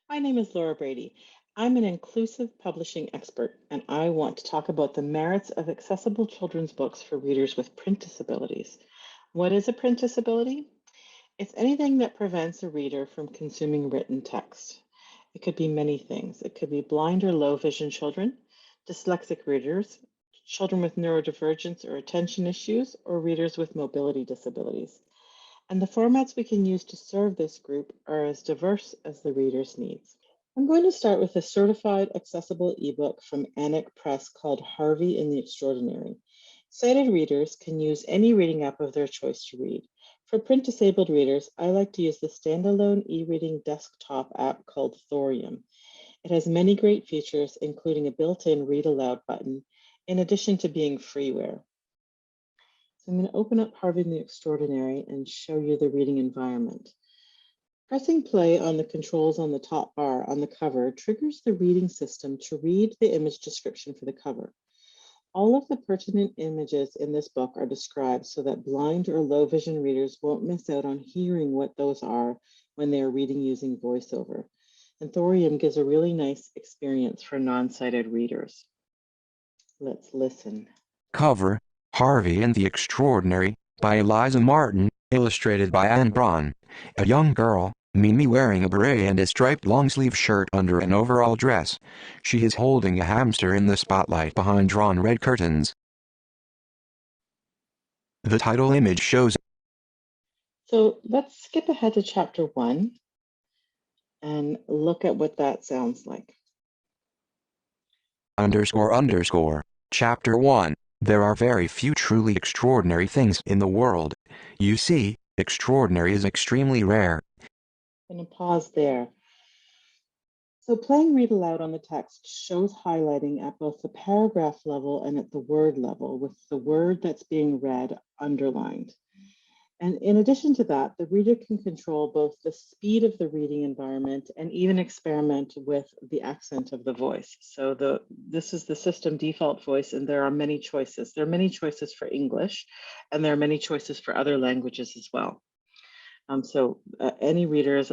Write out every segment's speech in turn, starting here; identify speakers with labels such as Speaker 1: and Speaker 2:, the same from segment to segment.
Speaker 1: My name is Laura Brady. I'm an inclusive publishing expert, and I want to talk about the merits of accessible children's books for readers with print disabilities. What is a print disability? It's anything that prevents a reader from consuming written text. It could be many things. It could be blind or low vision children, dyslexic readers, children with neurodivergence or attention issues, or readers with mobility disabilities. And the formats we can use to serve this group are as diverse as the reader's needs. I'm going to start with a certified accessible ebook from Anik Press called Harvey and the Extraordinary. Sighted readers can use any reading app of their choice to read. For print disabled readers, I like to use the standalone e-reading desktop app called Thorium. It has many great features, including a built-in Read Aloud button, in addition to being freeware. So I'm going to open up Harvey and the Extraordinary and show you the reading environment. Pressing play on the controls on the top bar on the cover triggers the reading system to read the image description for the cover. All of the pertinent images in this book are described so that blind or low vision readers won't miss out on hearing what those are when they are reading using voiceover. And Thorium gives a really nice experience for non-sighted readers. Let's listen.
Speaker 2: Cover, Harvey and the Extraordinary, by Eliza Martin, illustrated by Anne Braun. A young girl, Mimi, wearing a beret and a striped long-sleeve shirt under an overall dress. She is holding a hamster in the spotlight behind drawn red curtains. The title image shows.
Speaker 1: So let's skip ahead to chapter 1 and look at what that sounds like.
Speaker 2: Chapter 1. There are very few truly extraordinary things in the world. You see, extraordinary is extremely rare.
Speaker 1: I'm going to pause there. So playing Read Aloud on the text shows highlighting at both the paragraph level and at the word level, with the word that's being read underlined. And in addition to that, the reader can control both the speed of the reading environment and even experiment with the accent of the voice. So this is the system default voice, and there are many choices. There are many choices for English, and there are many choices for other languages as well. Any reader is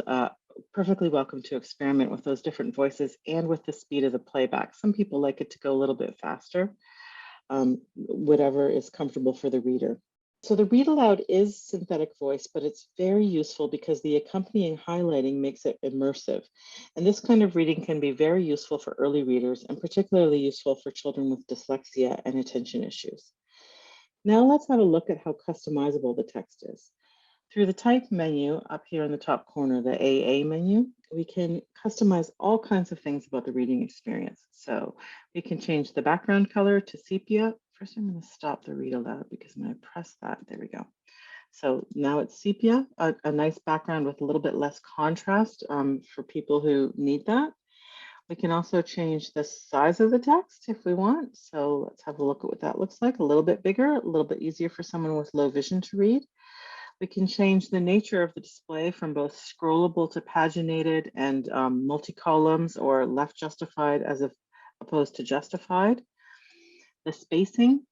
Speaker 1: perfectly welcome to experiment with those different voices and with the speed of the playback. Some people like it to go a little bit faster, whatever is comfortable for the reader. So the Read Aloud is synthetic voice, but it's very useful because the accompanying highlighting makes it immersive. And this kind of reading can be very useful for early readers and particularly useful for children with dyslexia and attention issues. Now let's have a look at how customizable the text is. Through the Type menu up here in the top corner, the AA menu, we can customize all kinds of things about the reading experience. So we can change the background color to sepia. First, I'm going to stop the Read Aloud because when I press that, there we go. So now it's sepia, a nice background with a little bit less contrast for people who need that. We can also change the size of the text if we want. So let's have a look at what that looks like. A little bit bigger, a little bit easier for someone with low vision to read. We can change the nature of the display from both scrollable to paginated and multi-columns or left justified as opposed to justified. The spacing,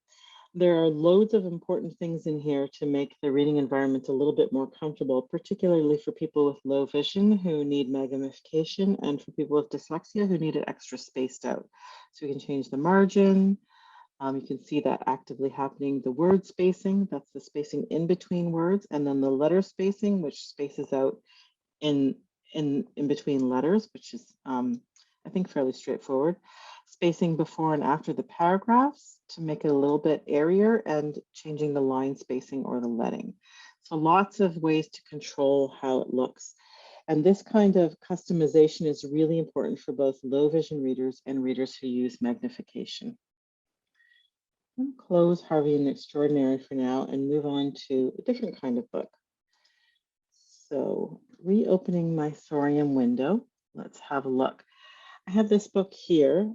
Speaker 1: there are loads of important things in here to make the reading environment a little bit more comfortable, particularly for people with low vision who need magnification and for people with dyslexia who need it extra spaced out. So we can change the margin. You can see that actively happening. The word spacing, that's the spacing in between words, and then the letter spacing, which spaces out in between letters, which is, I think, fairly straightforward. Spacing before and after the paragraphs to make it a little bit airier, and changing the line spacing or the leading. So lots of ways to control how it looks. And this kind of customization is really important for both low vision readers and readers who use magnification. I'm going to close Harvey and the Extraordinary for now and move on to a different kind of book. So reopening my Thorium window, let's have a look. I have this book here.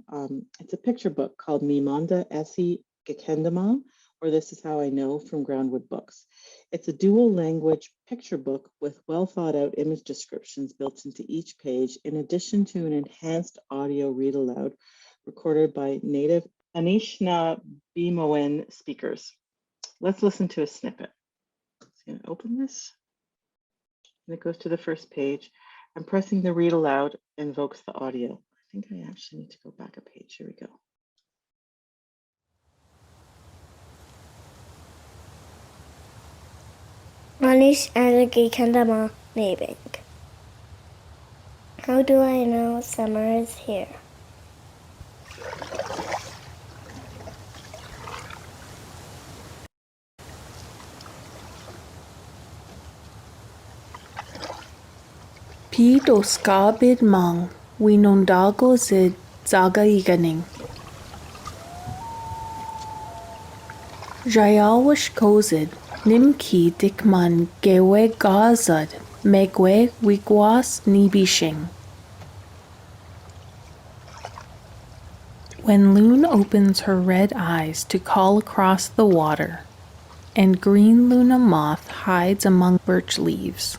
Speaker 1: It's a picture book called Mimanda Esi Gekendama, or This Is How I Know from Groundwood Books. It's a dual language picture book with well thought out image descriptions built into each page, in addition to an enhanced audio read aloud recorded by native Anishinaabe speakers. Let's listen to a snippet. I'm going to open this. And it goes to the first page. And pressing the read aloud invokes the audio. I think I actually need to go back a page. Here we go.
Speaker 3: Manish Anagi Kandama Nabing. How do I know summer is here?
Speaker 4: Pete o skabid mang, winondago zid zaga iganing. Jayawash kozid, nimki dikman gewe gazad, megwe wigwas nibishing. When Loon opens her red eyes to call across the water, and green Luna moth hides among birch leaves.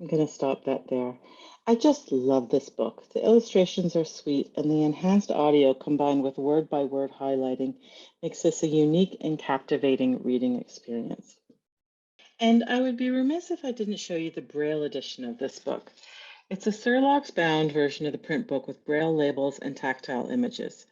Speaker 1: I'm going to stop that there. I just love this book. The illustrations are sweet, and the enhanced audio combined with word-by-word highlighting makes this a unique and captivating reading experience. And I would be remiss if I didn't show you the Braille edition of this book. It's a Surlox-bound version of the print book with Braille labels and tactile images.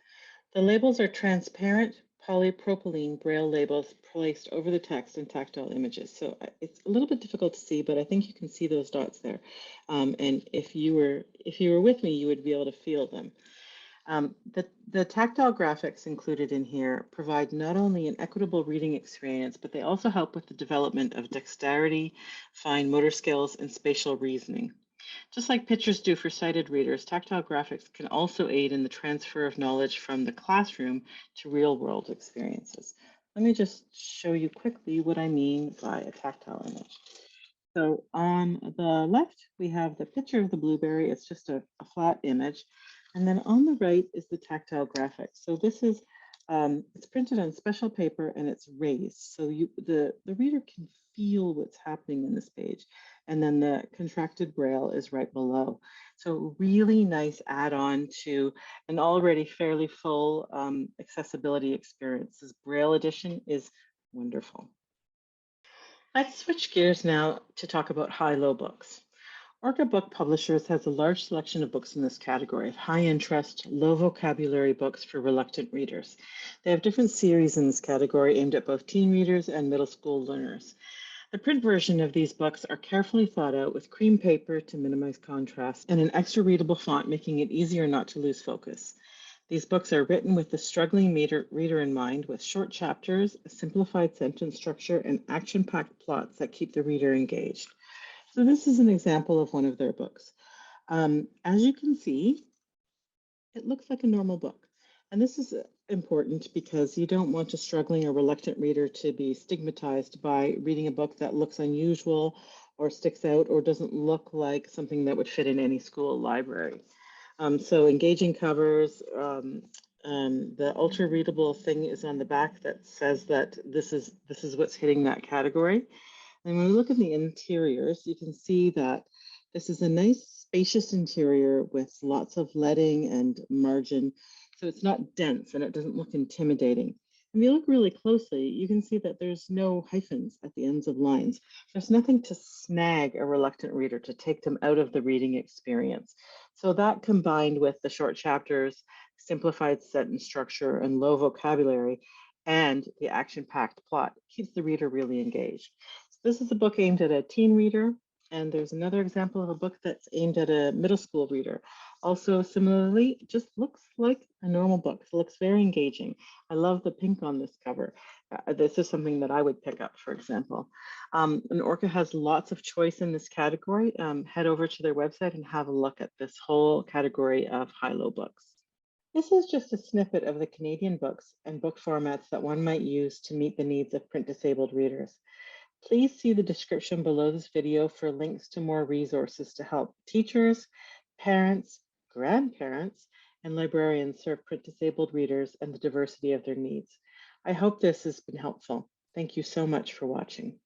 Speaker 1: The labels are transparent polypropylene Braille labels placed over the text and tactile images. So it's a little bit difficult to see, but I think you can see those dots there. And if you were with me, you would be able to feel them. The tactile graphics included in here provide not only an equitable reading experience, but they also help with the development of dexterity, fine motor skills, and spatial reasoning. Just like pictures do for sighted readers, tactile graphics can also aid in the transfer of knowledge from the classroom to real-world experiences. Let me just show you quickly what I mean by a tactile image. So on the left, we have the picture of the blueberry. It's just a flat image. And then on the right is the tactile graphics. So this is, it's printed on special paper and it's raised. So the reader can feel what's happening in this page. And then the contracted Braille is right below. So really nice add-on to an already fairly full accessibility experience. This Braille edition is wonderful. Let's switch gears now to talk about high-low books. Orca Book Publishers has a large selection of books in this category of high-interest, low-vocabulary books for reluctant readers. They have different series in this category aimed at both teen readers and middle school learners. The print version of these books are carefully thought out with cream paper to minimize contrast and an extra readable font, making it easier not to lose focus. These books are written with the struggling reader in mind, with short chapters, a simplified sentence structure, and action-packed plots that keep the reader engaged. So this is an example of one of their books. As you can see, it looks like a normal book. And this is important because you don't want a struggling or reluctant reader to be stigmatized by reading a book that looks unusual or sticks out or doesn't look like something that would fit in any school library. So engaging covers, the ultra readable thing is on the back that says that this is what's hitting that category. And when we look at the interiors, you can see that this is a nice spacious interior with lots of leading and margin. So it's not dense and it doesn't look intimidating. If you look really closely, you can see that there's no hyphens at the ends of lines. There's nothing to snag a reluctant reader to take them out of the reading experience. So that combined with the short chapters, simplified sentence structure, and low vocabulary, and the action-packed plot keeps the reader really engaged. So this is a book aimed at a teen reader, and there's another example of a book that's aimed at a middle school reader. Also, similarly, just looks like a normal book. It looks very engaging. I love the pink on this cover. This is something that I would pick up, for example. And Orca has lots of choice in this category. Head over to their website and have a look at this whole category of high-low books. This is just a snippet of the Canadian books and book formats that one might use to meet the needs of print-disabled readers. Please see the description below this video for links to more resources to help teachers, parents, grandparents, and librarians serve print-disabled readers and the diversity of their needs. I hope this has been helpful. Thank you so much for watching.